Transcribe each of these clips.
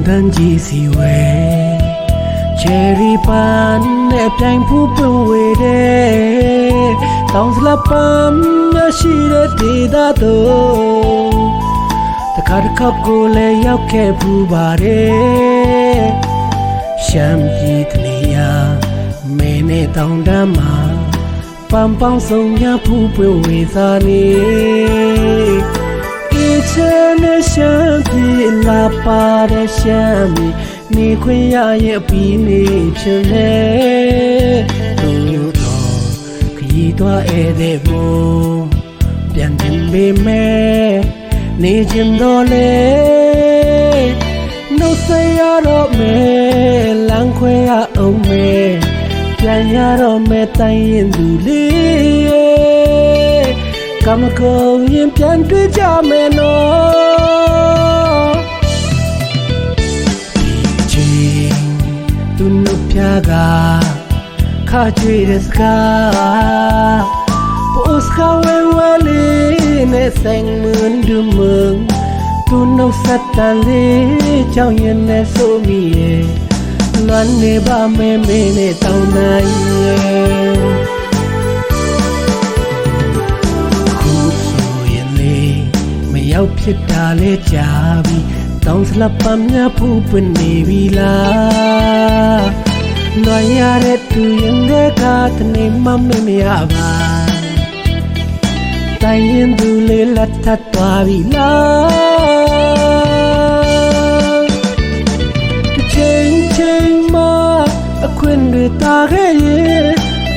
တန်းကြီးစီဝဲချယ်ရီပန်းနဲ့ပြိုင်ဖူးပွင့်ဝေတဲ့တောင်စလပန်းမရှိတဲ့ဒေသတို့တခါတစ်ခါကိုလည်းရောက်ခဲ့ဖူးပါတယ်ရှမ်းပြည်တနေရာမဲနဲ့တောင်တန်းမှာပန်းပေါင်းစုံရဖူးပွင့်ဝေစားနေချမ်းနဲ့ရှမ်းပြည်လာပါတဲ့ရှမ်းပြည်နေခွင့်ရရဲ့ပြီးနေဖြစ်လေတို့တော့ခရီးသွားဧည့်သည်ဘုံပြန်တင်ပေးမယ်နေချင်တော့လေနှုတ်ဆက်ရတော့မယ်လမ်းခွဲရအောင်မယ်ပြန်ရတော့မယ်တိုင်းရင်သူလေးကမကုံရင်ပြန်တွေ့ကြမယ်နော်ဒီချိန်သူနှုတ်ပြကခါကြွေတဲ့စကားပိုစခဝဲဝဲလေးနဲ့ဆိုင်မွန်းဒူမုံသူနှုတ်ဆက်တန်လေးကြောင့်ရင်နဲ့ဆိုမိရဲ့လွမ်းနေပါမယ်မင်းနဲ့တောင်းနိုင်ရဲ့ရောက်ဖြစ်တာလေကြာပြီတောင်စလပမ်းများဖူးပွင့်နေပြီလားလွန်ရတဲ့သူရင်တွေကတနေ့မှမမရပါတိုင်းရင်သူလေးလက်ထပ်သွားပြီလားချိန်မှအခွင့်တွေတာခဲ့ရင်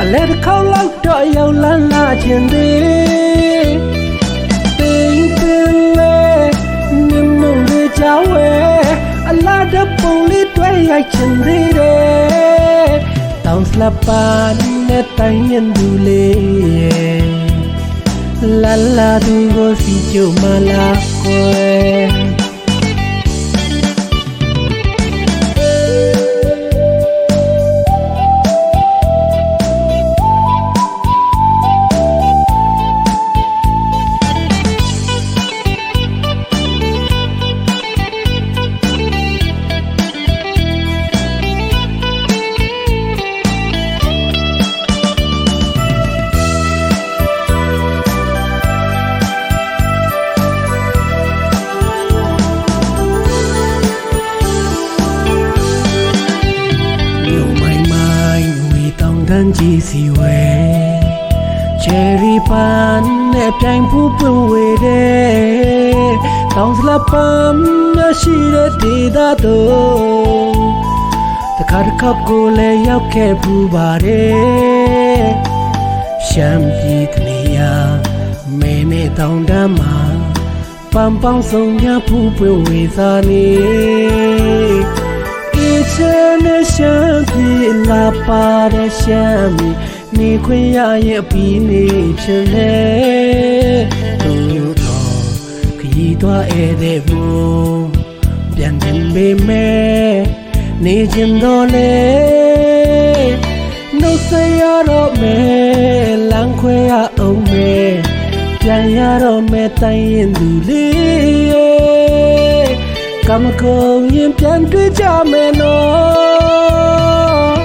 အလဲတစ်ခေါက်လောက်တော့ရောက်လာခြင်းသေးအလားတပုံလေးတွေ့ရိုက်ချင်သေးတယ်တောင်စလပန်းနဲ့တိုင်းရင်သူလေးလာလာသူကိုစီကြမလာကွယ်တန်းကြီးစီဝဲချယ်ရီပန်းနဲ့ပြိုင်ဖူးပွင့်ဝေတဲ့တောင်စလပန်းမရှိတဲ့ဒေသတို့တခါတစ်ခါကိုလည်းရောက်ခဲ့ဖူးပါတယ်ရှမ်းပြည်တနေရာမဲနဲ့တောင်တန်းမှာပန်းပေါင်းစုံရဖူးပွင့်ဝေစားနေချမ်းနဲ့ရှမ်းပြည်လာပါတဲ့ရှမ်းပြည်နေခွင့်ရရဲ့ပြီးနေဖြစ်လေတို့တော့ခရီးသွားဧည့်သည်ဘုံပြန်တင်ပေးမယ်နေချင်တော့လေနှုတ်ဆက်ရတော့မယ်လမ်းခွဲရအောင်မယ်ပြန်ရတော့မယ်တိုင်းရင်သူလေးကမကုံရင်ပြန်တွေ့ကြမယ်နော်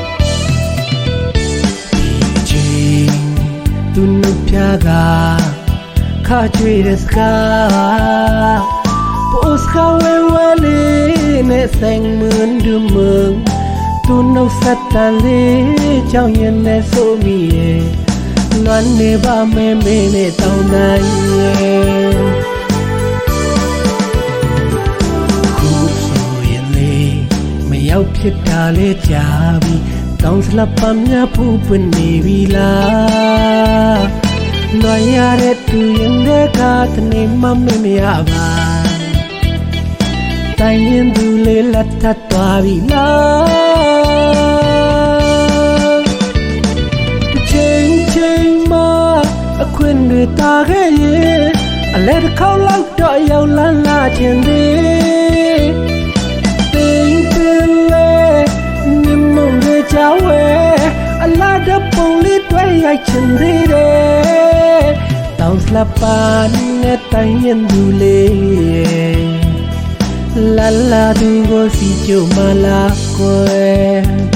ဒီချိန်သူနှုတ်ပြကခါကြွေတဲ့စကားပိုစခဝဲဝဲလေးနဲ့ဆိုင်မွန်းဒူမုံသူနှုတ်ဆက်တန်လေးကြောင့်ရင်နဲ့ဆိုမိရဲ့လွမ်းနေပါမယ်မင်းနဲ့တောင်းနိုင်ရဲ့ရောက်ဖြစ်တာလေကြာပြီတောင်စလပမ်းများဖူးပွင့်နေပြီလားလွန်ရတဲ့သူရင်တွေကတနေ့မှမမရပါတိုင်းရင်သူလေးလက်ထပ်သွားပြီလားချိန်မှအခွင့်တွေတာခဲ့ရင်အလဲတစ်ခေါက်လောက်တော့ရောက်လာခြင်းသေးအလားတပုံလေးတွေ့ရိုက်ချင်သေးတယ်တောင်စလပန်းနဲ့တိုင်းရင်သူလေး La la tu go si chu mala kwe